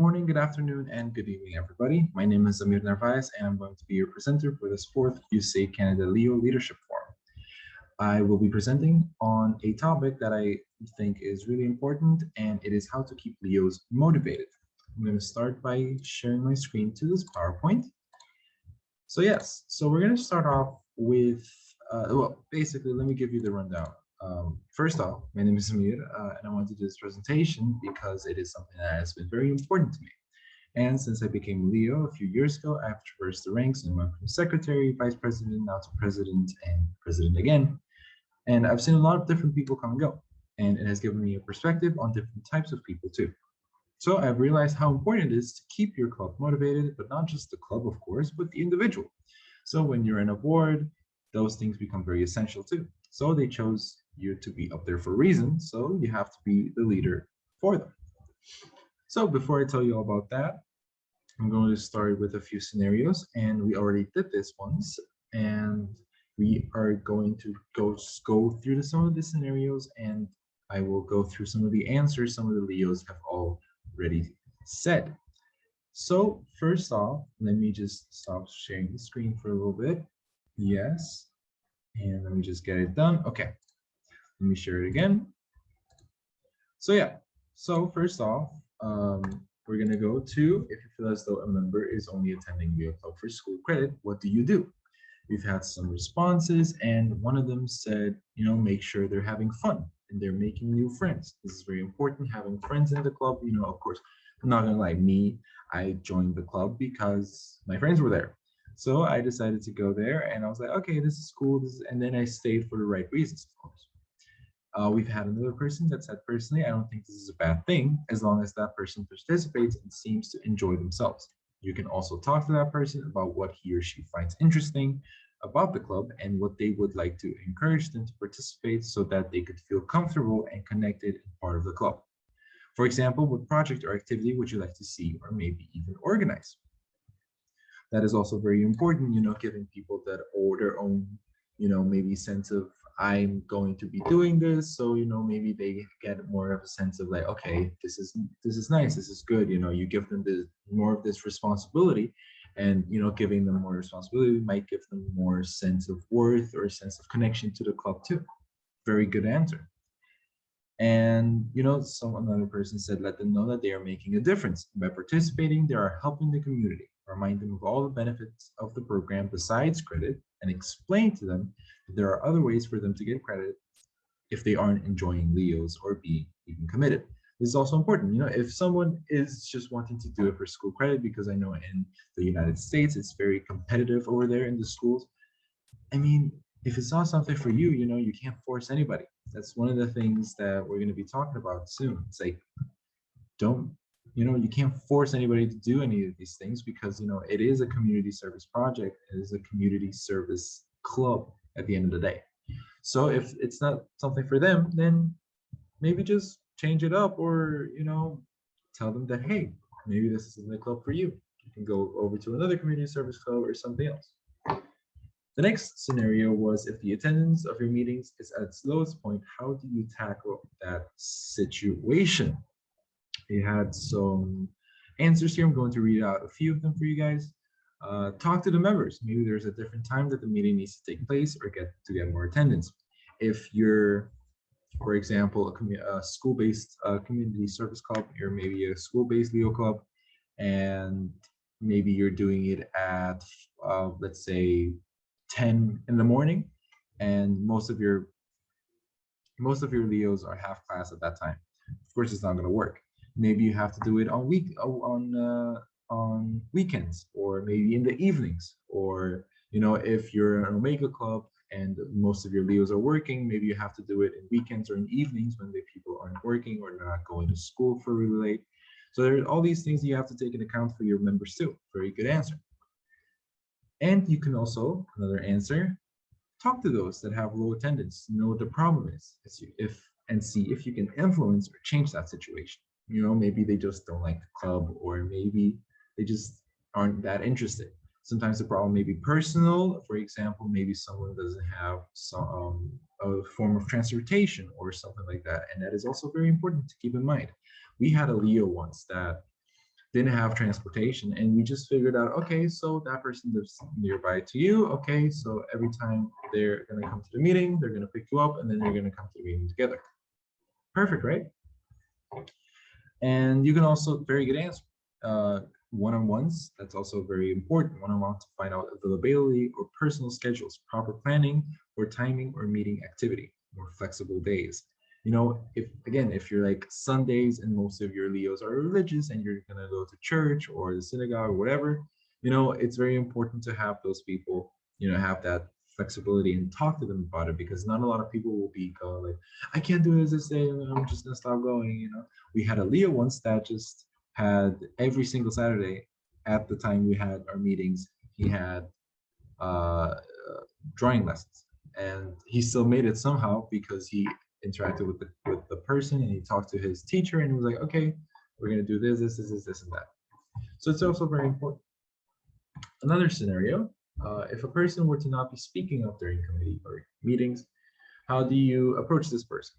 Morning, good afternoon, and good evening, everybody. My name is Amir Narvaez, and I'm going to be your presenter for this fourth QSA Canada Leo Leadership Forum. I will be presenting on a topic that I think is really important, and it is how to keep Leos motivated. I'm going to start by sharing my screen to this PowerPoint. So we're going to start off with, basically, let me give you the rundown. First off, my name is Amir, and I want to do this presentation because it is something that has been very important to me. And since I became Leo a few years ago, I've traversed the ranks and went from secretary, vice president, now to president and president again. And I've seen a lot of different people come and go, and it has given me a perspective on different types of people too. So I've realized how important it is to keep your club motivated, but not just the club, of course, but the individual. So when you're in a board, those things become very essential too. So they chose you to be up there for a reason, so you have to be the leader for them. So before I tell you all about that, I'm going to start with a few scenarios, and we already did this once, and we are going to go through some of the scenarios, and I will go through some of the answers some of the Leos have already said. So first off, let me just stop sharing the screen for a little bit. Yes, and let me just get it done. Okay, let me share it again. So first off, we're gonna go to, if you feel as though a member is only attending Leo Club for school credit, what do you do? We've had some responses, and one of them said, make sure they're having fun and they're making new friends. This is very important, having friends in the club. Of course, I'm not gonna lie, I joined the club because my friends were there. So I decided to go there, and I was like, okay, this is cool. And then I stayed for the right reasons, of course. We've had another person that said, personally, I don't think this is a bad thing as long as that person participates and seems to enjoy themselves. You can also talk to that person about what he or she finds interesting about the club and what they would like to encourage them to participate so that they could feel comfortable and connected and part of the club. For example, what project or activity would you like to see or maybe even organize? That is also very important, giving people that their own, maybe sense of, I'm going to be doing this. So, maybe they get more of a sense of like, okay, this is nice. This is good. You give them more of this responsibility, and, giving them more responsibility might give them more sense of worth or a sense of connection to the club too. Very good answer. And, another person said, let them know that they are making a difference. By participating, they are helping the community. Remind them of all the benefits of the program besides credit, and explain to them that there are other ways for them to get credit if they aren't enjoying Leos or being even committed. This is also important. If someone is just wanting to do it for school credit, because I know in the United States, it's very competitive over there in the schools. I mean, if it's not something for you, you can't force anybody. That's one of the things that we're going to be talking about soon. It's like, you can't force anybody to do any of these things because, it is a community service project. It is a community service club at the end of the day. So if it's not something for them, then maybe just change it up, or, tell them that, hey, maybe this isn't the club for you. You can go over to another community service club or something else. The next scenario was, if the attendance of your meetings is at its lowest point, how do you tackle that situation? We had some answers here. I'm going to read out a few of them for you guys. Talk to the members. Maybe there's a different time that the meeting needs to take place or get more attendance. If you're, for example, a school-based community service club, or maybe a school-based Leo club, and maybe you're doing it at, let's say, 10 in the morning, and most of your Leos are half class at that time. Of course, it's not going to work. Maybe you have to do it on weekends, or maybe in the evenings, or if you're an Omega club and most of your Leos are working, maybe you have to do it in weekends or in evenings when the people aren't working or not going to school for really late. So there are all these things you have to take into account for your members too. Very good answer. And you can also, another answer, talk to those that have low attendance, know what the problem is, and see if you can influence or change that situation. Maybe they just don't like the club, or maybe they just aren't that interested. Sometimes the problem may be personal. For example, maybe someone doesn't have a form of transportation or something like that. And that is also very important to keep in mind. We had a Leo once that didn't have transportation, and we just figured out, okay, so that person lives nearby to you. Okay, so every time they're gonna come to the meeting, they're gonna pick you up, and then you're gonna come to the meeting together. Perfect, right? And you can also very good answer. One-on-ones, that's also very important. One-on-one to find out availability or personal schedules, proper planning or timing or meeting activity, more flexible days. You know, if again, if you're like Sundays and most of your Leos are religious and you're gonna go to church or the synagogue or whatever, you know, it's very important to have those people, you know, have that flexibility and talk to them about it, because not a lot of people will be going like, I can't do this day, I'm just gonna stop going, you know. We had a Leo once that just had every single Saturday at the time we had our meetings, he had uh, drawing lessons, and he still made it somehow because he interacted with the person and he talked to his teacher and he was like, okay, we're gonna do this, and that. So it's also very important. Another scenario, if a person were to not be speaking up during committee or meetings, how do you approach this person?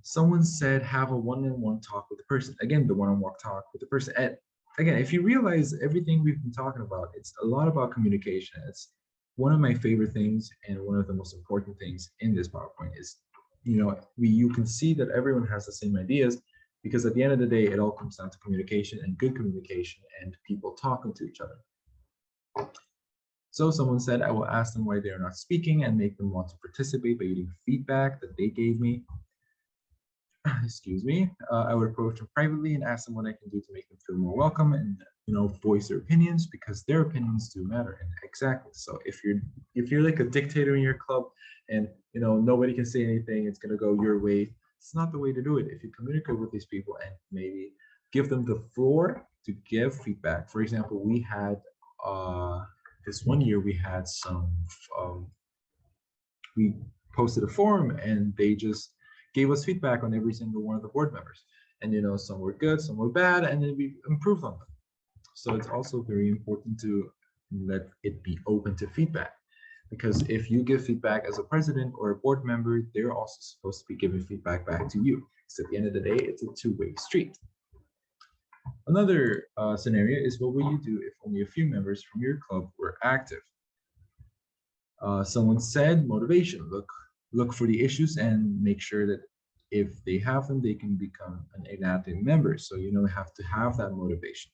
Someone said have a one-on-one talk with the person. Again, the one-on-one talk with the person. And again, if you realize everything we've been talking about, it's a lot about communication. It's one of my favorite things and one of the most important things in this PowerPoint is, you know, you can see that everyone has the same ideas, because at the end of the day, it all comes down to communication and good communication and people talking to each other. So someone said, I will ask them why they are not speaking and make them want to participate by using feedback that they gave me. Excuse me. I would approach them privately and ask them what I can do to make them feel more welcome and, you know, voice their opinions, because their opinions do matter. And exactly. So if you're like a dictator in your club and, you know, nobody can say anything, it's gonna go your way. It's not the way to do it. If you communicate with these people and maybe give them the floor to give feedback. For example, we had this one year we had some we posted a forum and they just gave us feedback on every single one of the board members. And, you know, some were good, some were bad, and then we improved on them. So it's also very important to let it be open to feedback, because if you give feedback as a president or a board member, they're also supposed to be giving feedback back to you. So at the end of the day, it's a two-way street. Another scenario is, what will you do if only a few members from your club were active? Someone said motivation. Look for the issues and make sure that if they have them, they can become an active member. So you know, have to have that motivation.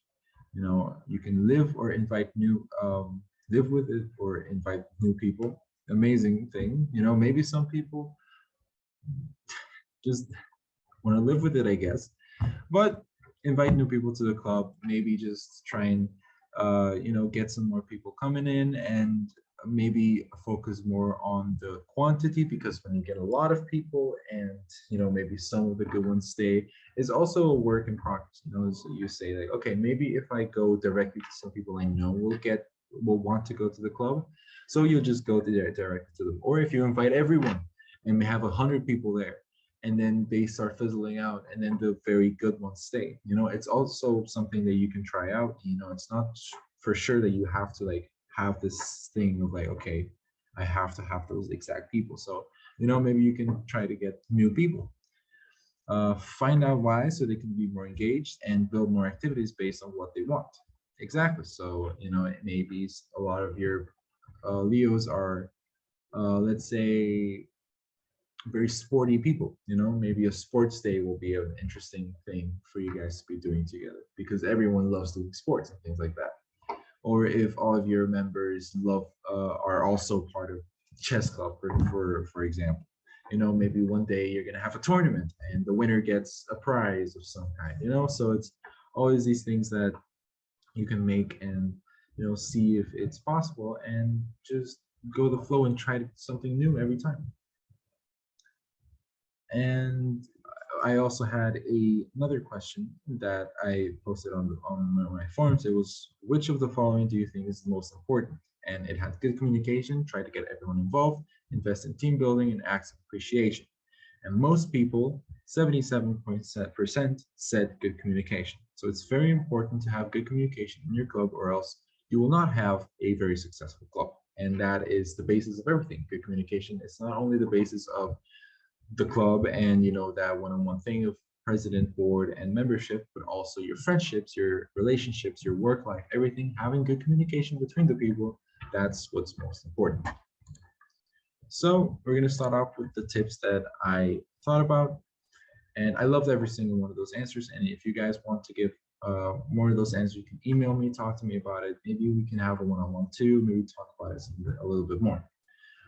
You know, you can live or invite new, live with it or invite new people. Amazing thing. You know, maybe some people just want to live with it, I guess. But invite new people to the club. Maybe just try and you know, get some more people coming in, and maybe focus more on the quantity, because when you get a lot of people and, you know, maybe some of the good ones stay, is also a work in progress. You know, so you say like, okay, maybe if I go directly to some people I know will want to go to the club, so you'll just go to directly to them. Or if you invite everyone and we have 100 people there, and then they start fizzling out, and then the very good ones stay. You know, it's also something that you can try out. You know, it's not for sure that you have to like have this thing of like, okay, I have to have those exact people. So, you know, maybe you can try to get new people. Find out why, so they can be more engaged and build more activities based on what they want. Exactly. So, you know, maybe a lot of your Leos are, let's say, very sporty people. You know, maybe a sports day will be an interesting thing for you guys to be doing together, because everyone loves doing sports and things like that. Or if all of your members are also part of chess club, for example, you know, maybe one day you're gonna have a tournament and the winner gets a prize of some kind. You know, so it's always these things that you can make and, you know, see if it's possible, and just go the flow and try something new every time. And I also had another question that I posted on my forums. It was, which of the following do you think is the most important? And it had good communication, try to get everyone involved, invest in team building, and acts of appreciation. And most people, 77% said good communication. So it's very important to have good communication in your club, or else you will not have a very successful club. And that is the basis of everything. Good communication is not only the basis of the club and, you know, that one-on-one thing of president, board, and membership, but also your friendships, your relationships, your work life, everything, having good communication between the people, that's what's most important. So we're going to start off with the tips that I thought about, and I loved every single one of those answers. And if you guys want to give more of those answers, you can email me, talk to me about it. Maybe we can have a one-on-one too, maybe talk about it a little bit more.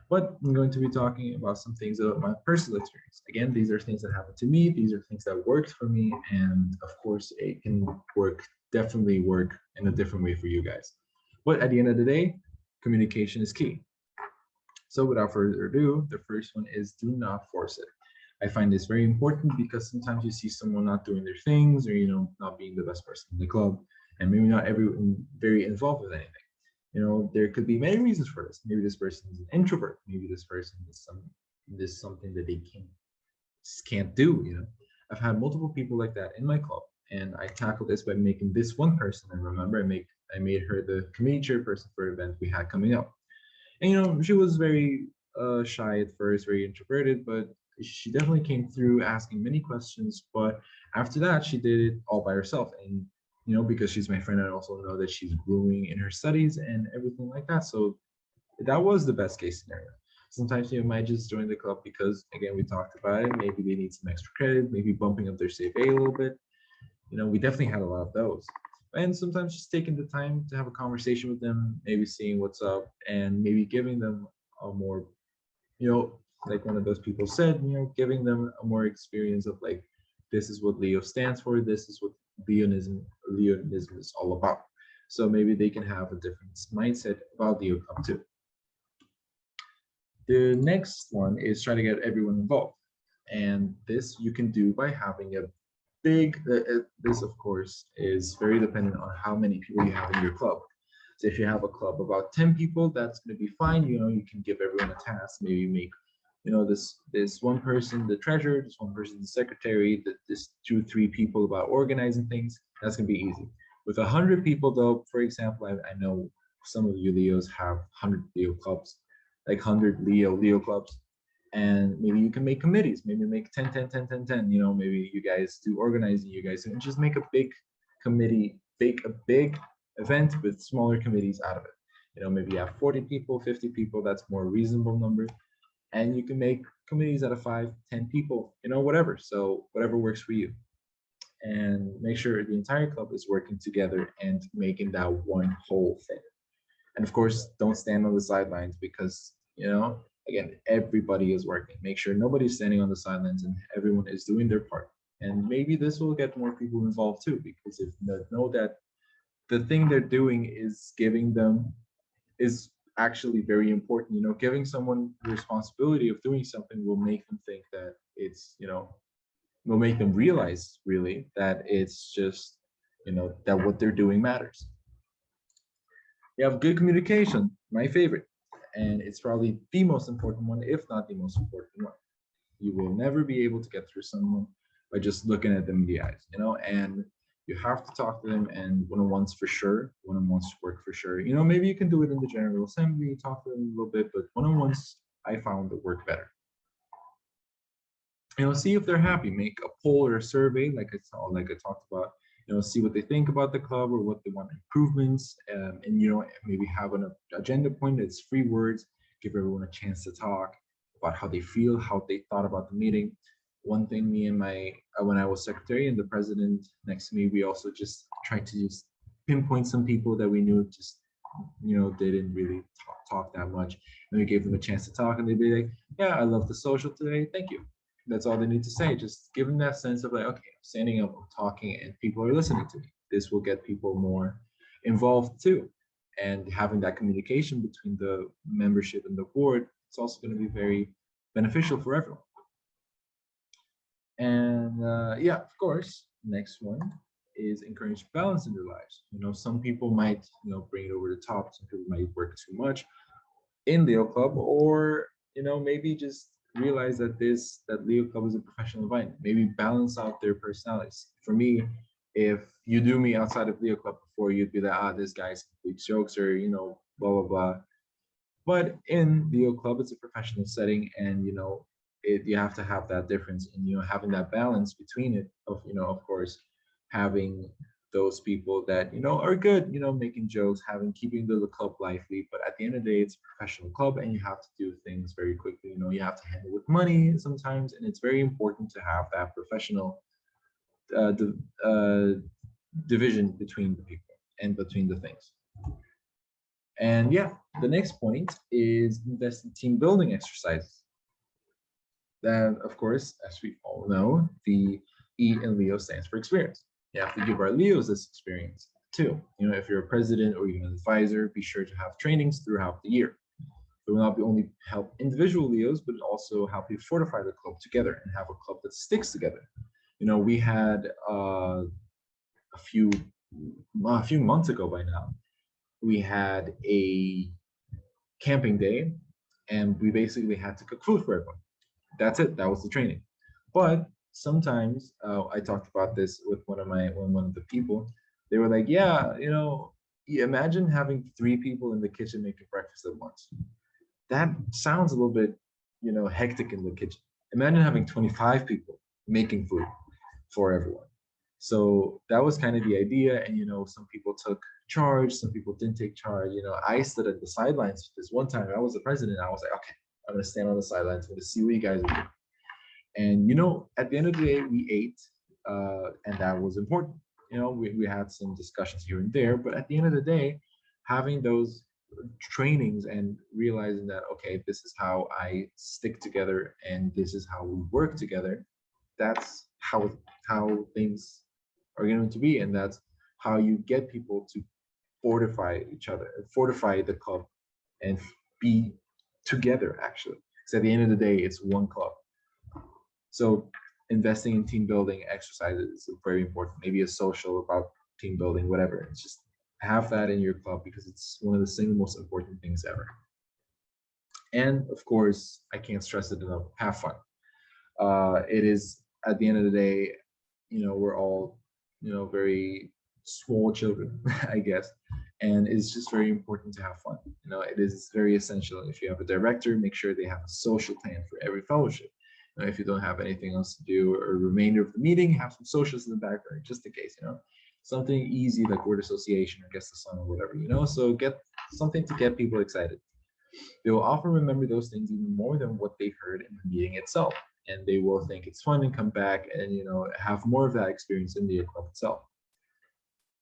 But I'm going to be talking about some things about my personal experience. Again, these are things that happened to me. These are things that worked for me. And of course, it can definitely work in a different way for you guys. But at the end of the day, communication is key. So without further ado, the first one is do not force it. I find this very important because sometimes you see someone not doing their things or, not being the best person in the club, and maybe not everyone very involved with anything. There could be many reasons for this. Maybe this person is an introvert. Maybe this person is something that they can't do. I've had multiple people like that in my club, and I tackled this by making this one person. And remember, I made her the committee chairperson for an event we had coming up. And she was very shy at first, very introverted, but she definitely came through asking many questions. But after that, she did it all by herself. And because she's my friend, I also know that she's growing in her studies and everything like that. So that was the best case scenario. Sometimes you might just join the club because, again, we talked about it. Maybe they need some extra credit, maybe bumping up their CFA a little bit. We definitely had a lot of those. And sometimes just taking the time to have a conversation with them, maybe seeing what's up, and maybe giving them a more, like one of those people said, giving them a more experience of like, this is what Leo stands for, this is what Leonism is all about. So maybe they can have a different mindset about Leo Club too. The next one is try to get everyone involved. And this you can do by having a big, this of course is very dependent on how many people you have in your club. So if you have a club about 10 people, that's going to be fine. You can give everyone a task, maybe make this one person the treasurer, this one person the secretary, this 2-3 people about organizing things. That's gonna be easy. With 100 people though, for example, I know some of you Leos have 100 Leo clubs, like 100 Leo clubs, and maybe you can make committees, maybe make 10 10 10 10 10. Maybe you guys do organizing, you guys and just make a big committee, make a big event with smaller committees out of it. Maybe you have 40 people, 50 people, that's more reasonable number. And you can make committees out of 5, 10 people, whatever. So whatever works for you. And make sure the entire club is working together and making that one whole thing. And of course, don't stand on the sidelines because, again, everybody is working. Make sure nobody's standing on the sidelines and everyone is doing their part. And maybe this will get more people involved too, because if they know that the thing they're doing is actually very important. Giving someone the responsibility of doing something will make them think that it's, will make them realize really that it's just, that what they're doing matters. You have good communication, my favorite, and it's probably the most important one, if not the most important one. You will never be able to get through someone by just looking at them in the eyes, and you have to talk to them, and one-on-ones for sure. One-on-ones work for sure. Maybe you can do it in the general assembly, talk to them a little bit, but one-on-ones I found that work better. See if they're happy. Make a poll or a survey, like I talked about. See what they think about the club or what they want improvements, and maybe have an agenda point that's 3 words. Give everyone a chance to talk about how they feel, how they thought about the meeting. One thing me and when I was secretary and the president next to me, we also just tried to just pinpoint some people that we knew just, they didn't really talk that much. And we gave them a chance to talk and they'd be like, yeah, I love the social today. Thank you. That's all they need to say. Just give them that sense of like, okay, I'm standing up, I'm talking, and people are listening to me. This will get people more involved too. And having that communication between the membership and the board, it's also going to be very beneficial for everyone. And yeah, of course, next one is encourage balance in their lives. Some people might, bring it over the top. Some people might work too much in Leo Club, or, maybe just realize that Leo Club is a professional environment. Maybe balance out their personalities. For me, if you do me outside of Leo Club before, you'd be like, this guy's complete jokes or, blah, blah, blah. But in Leo Club, it's a professional setting, and, you have to have that difference, and having that balance between it, of of course, having those people that are good, making jokes, having keeping the club lively. But at the end of the day, it's a professional club, and you have to do things very quickly. You have to handle with money sometimes, and it's very important to have that professional uh, div- uh, division between the people and between the things. And yeah, the next point is invest in team building exercises. That, of course, as we all know, the E in Leo stands for experience. You have to give our Leos this experience too. If you're a president or even an advisor, be sure to have trainings throughout the year. It will not be only help individual Leos, but also help you fortify the club together and have a club that sticks together. We had a few months ago by now, we had a camping day, and we basically had to cook food for everyone. That's it. That was the training. But sometimes I talked about this with one of the people. They were like, "Yeah, imagine having three people in the kitchen making breakfast at once. That sounds a little bit, hectic in the kitchen. Imagine having 25 people making food for everyone." So that was kind of the idea. And, some people took charge, some people didn't take charge. I stood at the sidelines this one time. I was the president. I was like, okay, I'm going to stand on the sidelines. I'm going to see what you guys are doing. And, at the end of the day, we ate, and that was important. We had some discussions here and there, but at the end of the day, having those trainings and realizing that, okay, this is how I stick together and this is how we work together, that's how things are going to be. And that's how you get people to fortify each other, fortify the club, and be together, actually. So at the end of the day, it's one club. So investing in team building exercises is very important. Maybe a social about team building, whatever. It's just have that in your club because it's one of the single most important things ever. And of course, I can't stress it enough, have fun. It is, at the end of the day, we're all, very small children, I guess. And it's just very important to have fun. It is very essential. If you have a director, make sure they have a social plan for every fellowship. If you don't have anything else to do or remainder of the meeting, have some socials in the background just in case, something easy like word association or guess the song or whatever, so get something to get people excited. They will often remember those things even more than what they heard in the meeting itself, and they will think it's fun and come back and have more of that experience in the club itself.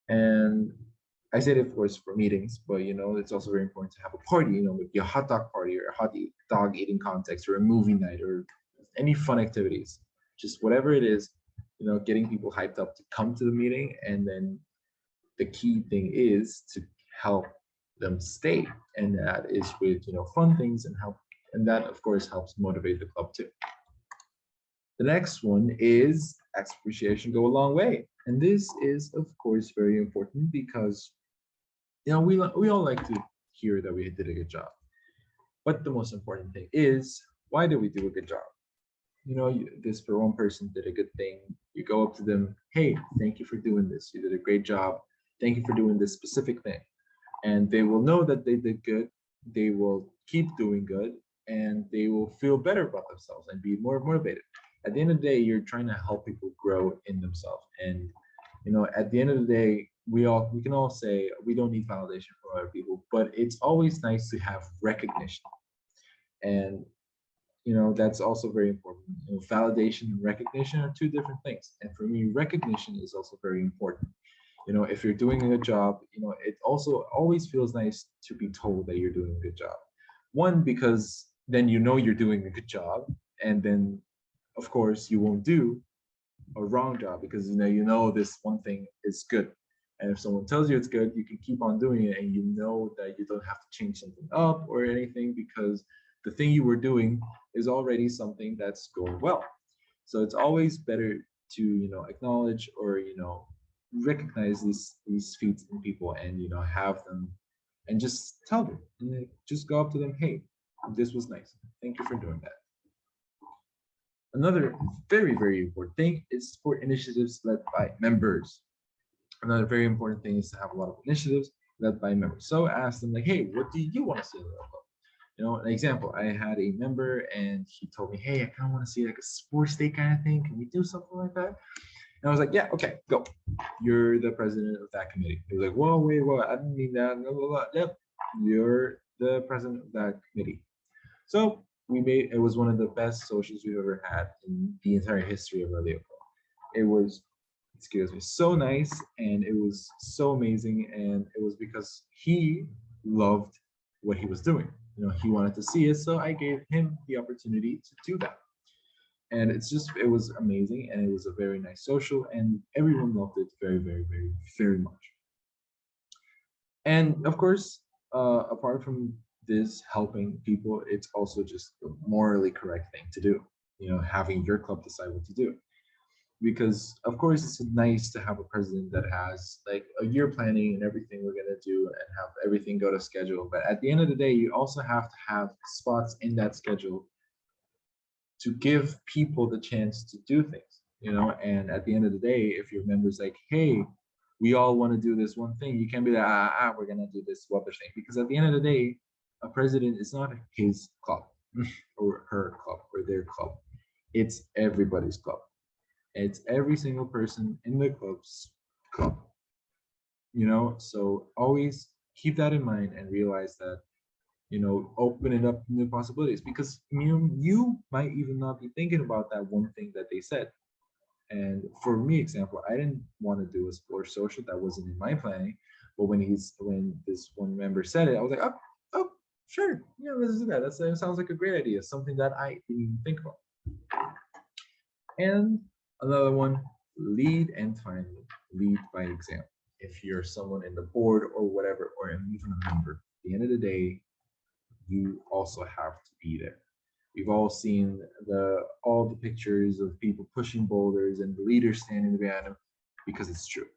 And I said, of course, for meetings, but it's also very important to have a party, maybe a hot dog party or a dog eating contest or a movie night or any fun activities, just whatever it is, getting people hyped up to come to the meeting. And then the key thing is to help them stay. And that is with, fun things and help. And that, of course, helps motivate the club too. The next one is acts of appreciation go a long way. And this is, of course, very important because, we all like to hear that we did a good job. But the most important thing is, why did we do a good job? This for one person did a good thing. You go up to them, hey, thank you for doing this. You did a great job. Thank you for doing this specific thing. And they will know that they did good. They will keep doing good, and they will feel better about themselves and be more motivated. At the end of the day, you're trying to help people grow in themselves. And at the end of the day, we can all say we don't need validation from other people, but it's always nice to have recognition. And that's also very important. Validation and recognition are two different things. And for me, recognition is also very important. If you're doing a good job, it also always feels nice to be told that you're doing a good job. One, because then you're doing a good job, and then of course you won't do a wrong job because this one thing is good. And if someone tells you it's good, you can keep on doing it, and that you don't have to change something up or anything because the thing you were doing is already something that's going well. So it's always better to acknowledge or recognize these feats in people and have them and just tell them and just go up to them, hey, this was nice, thank you for doing that. Another very, very important thing is support initiatives led by members. Another very important thing is to have a lot of initiatives led by members. So ask them like, hey, what do you want to see in the club? An example, I had a member and he told me, hey, I kind of want to see like a sports day kind of thing. Can we do something like that? And I was like, yeah, okay, go. You're the president of that committee. He was like, whoa, wait, whoa, I didn't mean that. Blah, blah, blah. Yep, you're the president of that committee. So it was one of the best socials we've ever had in the entire history of our Leopold. It was, excuse me, so nice and it was so amazing. And it was because he loved what he was doing. He wanted to see it. So I gave him the opportunity to do that. And it was amazing. And it was a very nice social and everyone loved it very, very, very, very much. And of course, apart from this helping people, it's also just the morally correct thing to do, having your club decide what to do. Because of course it's nice to have a president that has like a year planning and everything we're going to do and have everything go to schedule. But at the end of the day, you also have to have spots in that schedule to give people the chance to do things, and at the end of the day, if your members like, hey, we all want to do this one thing, you can't be like, we're going to do this other thing. Because at the end of the day, a president is not his club or her club or their club. It's everybody's club. It's every single person in the club's club. So always keep that in mind and realize that, open it up new possibilities, because you might even not be thinking about that one thing that they said. And for me, example, I didn't want to do a sports social. That wasn't in my planning. But when this one member said it, I was like, oh, sure, yeah, let's do that. That sounds like a great idea. Something that I didn't even think about. And another one, lead, and finally, lead by example. If you're someone in the board or whatever, or even a member, at the end of the day, you also have to be there. We've all seen all the pictures of people pushing boulders and the leaders standing behind them, because it's true.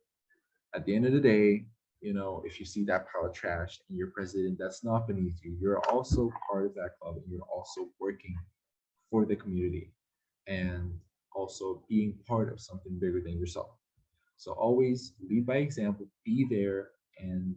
At the end of the day, if you see that pile of trash and you're president, that's not beneath you. You're also part of that club and you're also working for the community and also being part of something bigger than yourself. So always lead by example, be there, and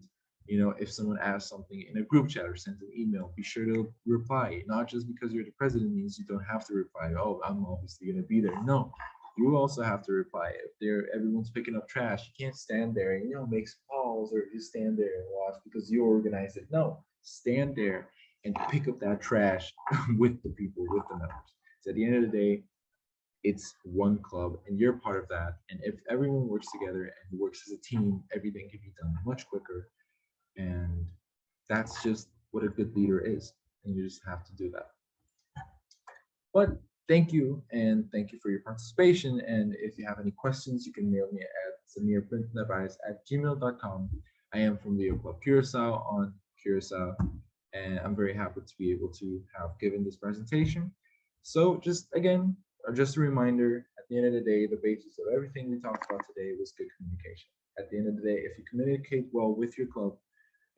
if someone asks something in a group chat or sends an email, be sure to reply. Not just because you're the president means you don't have to reply. Oh, I'm obviously gonna be there. No, you also have to reply. If everyone's picking up trash, you can't stand there and make calls or just stand there and watch because you organize it. No, stand there and pick up that trash with the people, with the members. So at the end of the day, it's one club and you're part of that. And if everyone works together and works as a team, everything can be done much quicker. And that's just what a good leader is. And you just have to do that. But thank you, and thank you for your participation. And if you have any questions, you can mail me at samirprintadvice@gmail.com. I am from Leo Club Curacao on Curacao, and I'm very happy to be able to have given this presentation. So just a reminder, at the end of the day, the basis of everything we talked about today was good communication. At the end of the day, if you communicate well with your club,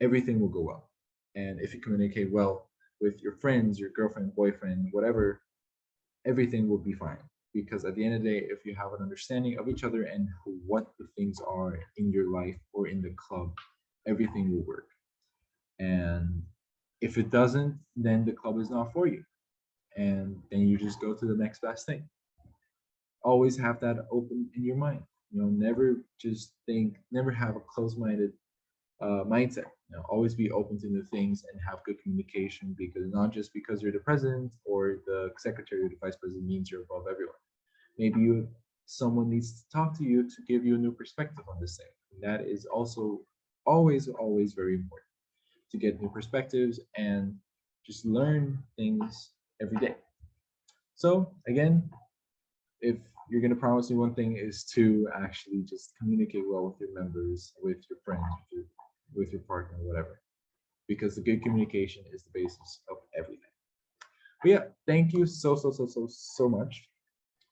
everything will go well. And if you communicate well with your friends, your girlfriend, boyfriend, whatever, everything will be fine. Because at the end of the day, if you have an understanding of each other and what the things are in your life or in the club, everything will work. And if it doesn't, then the club is not for you. And then you just go to the next best thing. Always have that open in your mind. Never have a closed-minded mindset. Always be open to new things and have good communication, because not just because you're the president or the secretary or the vice president means you're above everyone. Maybe someone needs to talk to you to give you a new perspective on this thing. And that is also always very important, to get new perspectives and just learn things every day. So again, if you're going to promise me one thing, is to actually just communicate well with your members, with your friends, with your partner, whatever, because the good communication is the basis of everything. But yeah, thank you so much,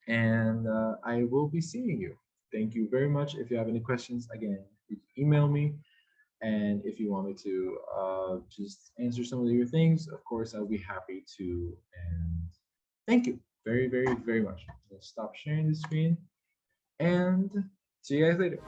and I will be seeing you. Thank you very much. If you have any questions, again, you can email me, and if you want me to just answer some of your things, of course, I'll be happy to. And thank you very much. I'll stop sharing the screen and see you guys later.